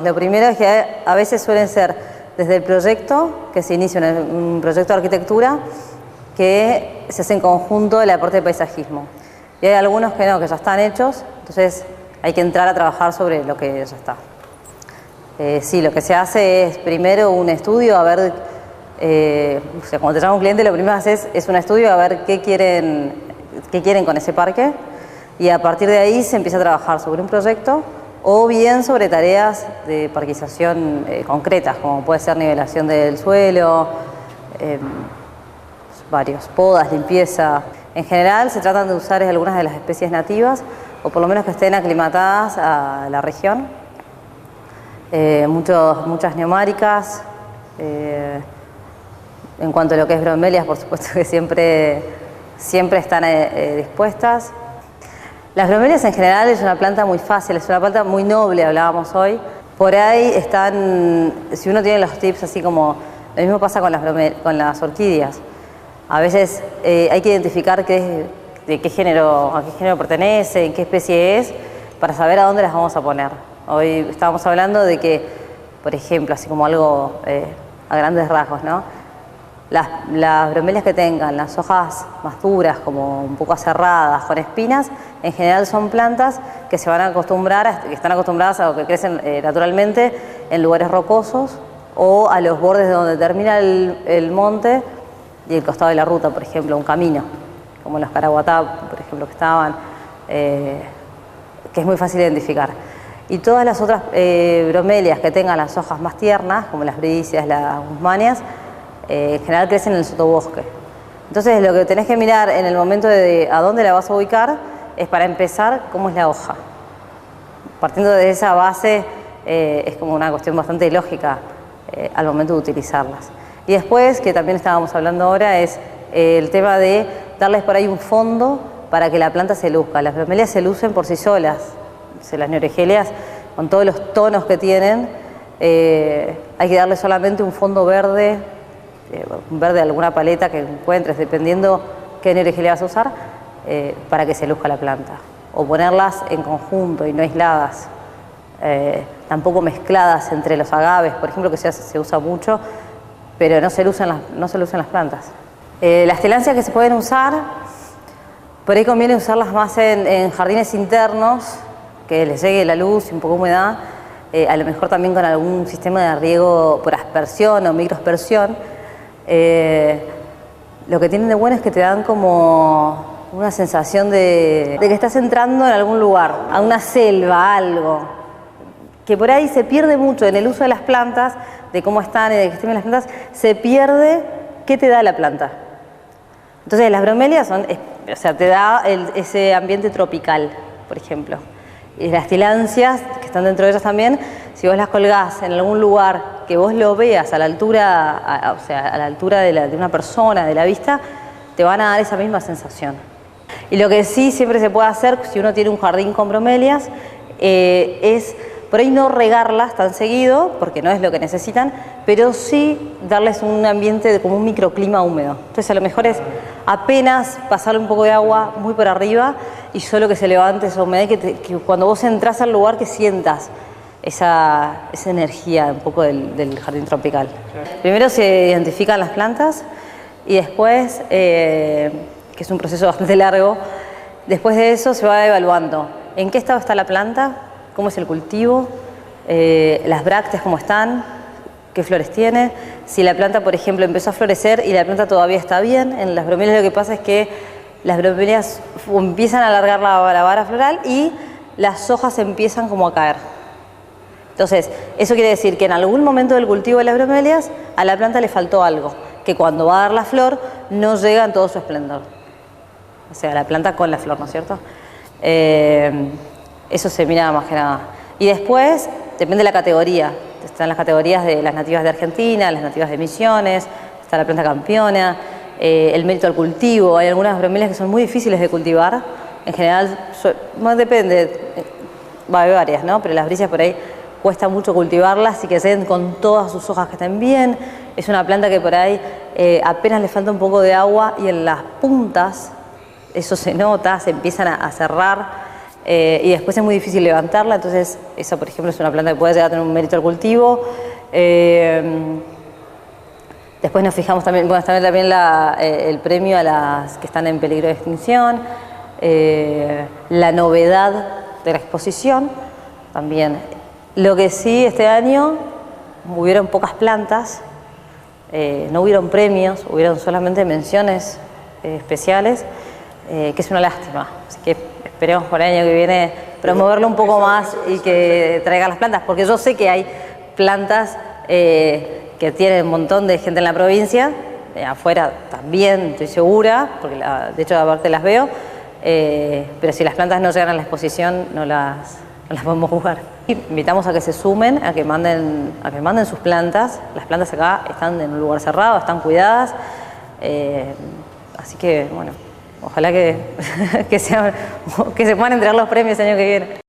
Lo primero es que a veces suelen ser desde el proyecto, que se inicia un proyecto de arquitectura, que se hace en conjunto el aporte de paisajismo. Y hay algunos que no, que ya están hechos, entonces hay que entrar a trabajar sobre lo que ya está. Sí, lo que se hace es primero un estudio, a ver, o sea, cuando te llama un cliente, lo primero que haces es un estudio a ver qué quieren con ese parque, y a partir de ahí se empieza a trabajar sobre un proyecto o bien sobre tareas de parquización concretas, como puede ser nivelación del suelo, podas, limpieza. En general se tratan de usar algunas de las especies nativas, o por lo menos que estén aclimatadas a la región. Muchas neomáricas. En cuanto a lo que es bromelias, por supuesto que siempre están dispuestas. Las bromelias en general es una planta muy fácil, es una planta muy noble, hablábamos hoy. Por ahí están, si uno tiene los tips así como, lo mismo pasa con las orquídeas. A veces hay que identificar de qué género, a qué género pertenece, en qué especie es, para saber a dónde las vamos a poner. Hoy estábamos hablando de que, por ejemplo, así como algo a grandes rasgos, ¿no? Las bromelias que tengan las hojas más duras, como un poco aserradas, con espinas, en general son plantas que se van a acostumbrar, que están acostumbradas a lo que crecen naturalmente en lugares rocosos o a los bordes de donde termina el monte y el costado de la ruta, por ejemplo, un camino, como los caraguatá, por ejemplo, que estaban, que es muy fácil de identificar. Y todas las otras bromelias que tengan las hojas más tiernas, como las bridicias, las guzmanias, en general crecen en el sotobosque. Entonces lo que tenés que mirar en el momento de a dónde la vas a ubicar es, para empezar, cómo es la hoja. Partiendo de esa base es como una cuestión bastante lógica al momento de utilizarlas. Y después, que también estábamos hablando ahora, es el tema de darles por ahí un fondo para que la planta se luzca. Las bromelias se lucen por sí solas. Las neoregelias, con todos los tonos que tienen, hay que darle solamente un fondo verde, de alguna paleta que encuentres, dependiendo qué neoregelia vas a usar, para que se luzca la planta. O ponerlas en conjunto y no aisladas, tampoco mezcladas entre los agaves, por ejemplo, que se usa mucho, pero no se lucen las plantas. Las tilancias que se pueden usar, por ahí conviene usarlas más en jardines internos, que les llegue la luz y un poco de humedad, a lo mejor también con algún sistema de riego por aspersión o microaspersión. Lo que tienen de bueno es que te dan como una sensación de que estás entrando en algún lugar, a una selva, algo, que por ahí se pierde mucho en el uso de las plantas, de cómo están y de que estén las plantas, se pierde qué te da la planta. Entonces las bromelias te da ese ambiente tropical, por ejemplo. Y las tilancias, que están dentro de ellas también, si vos las colgás en algún lugar que vos lo veas a la altura, a la altura de una persona, de la vista, te van a dar esa misma sensación. Y lo que sí siempre se puede hacer, si uno tiene un jardín con bromelias, es por ahí no regarlas tan seguido, porque no es lo que necesitan, pero sí darles un ambiente como un microclima húmedo. Entonces a lo mejor es apenas pasarle un poco de agua muy por arriba y solo que se levante esa humedad, que cuando vos entras al lugar que sientas esa energía un poco del jardín tropical. Primero se identifican las plantas y después, que es un proceso bastante largo, después de eso se va evaluando en qué estado está la planta, cómo es el cultivo, las brácteas cómo están, qué flores tiene. Si la planta, por ejemplo, empezó a florecer y la planta todavía está bien, en las bromelias lo que pasa es que las bromelias empiezan a alargar la vara floral y las hojas empiezan como a caer. Entonces, eso quiere decir que en algún momento del cultivo de las bromelias a la planta le faltó algo, que cuando va a dar la flor no llega en todo su esplendor. O sea, la planta con la flor, ¿no es cierto? Eso se mira más que nada. Y después, depende de la categoría. Están las categorías de las nativas de Argentina, las nativas de Misiones, está la planta campeona, el mérito al cultivo. Hay algunas bromelias que son muy difíciles de cultivar. En general, depende, hay varias, ¿no? Pero las brisas por ahí cuesta mucho cultivarlas y que se den con todas sus hojas que estén bien. Es una planta que por ahí apenas le falta un poco de agua y en las puntas, eso se nota, se empiezan a cerrar. y después es muy difícil levantarla, entonces esa, por ejemplo, es una planta que puede llegar a tener un mérito al cultivo. Después nos fijamos también, bueno, también el premio a las que están en peligro de extinción, la novedad de la exposición también. Lo que sí, este año hubieron pocas plantas, no hubieron premios, hubieron solamente menciones especiales, que es una lástima. Así que esperemos por el año que viene promoverlo un poco más y que traigan las plantas, porque yo sé que hay plantas que tienen un montón de gente en la provincia, afuera también estoy segura, porque de hecho aparte las veo, pero si las plantas no llegan a la exposición no las podemos jugar. Invitamos a que se sumen, a que manden sus plantas. Las plantas acá están en un lugar cerrado, están cuidadas, así que bueno, ojalá que se puedan entregar los premios el año que viene.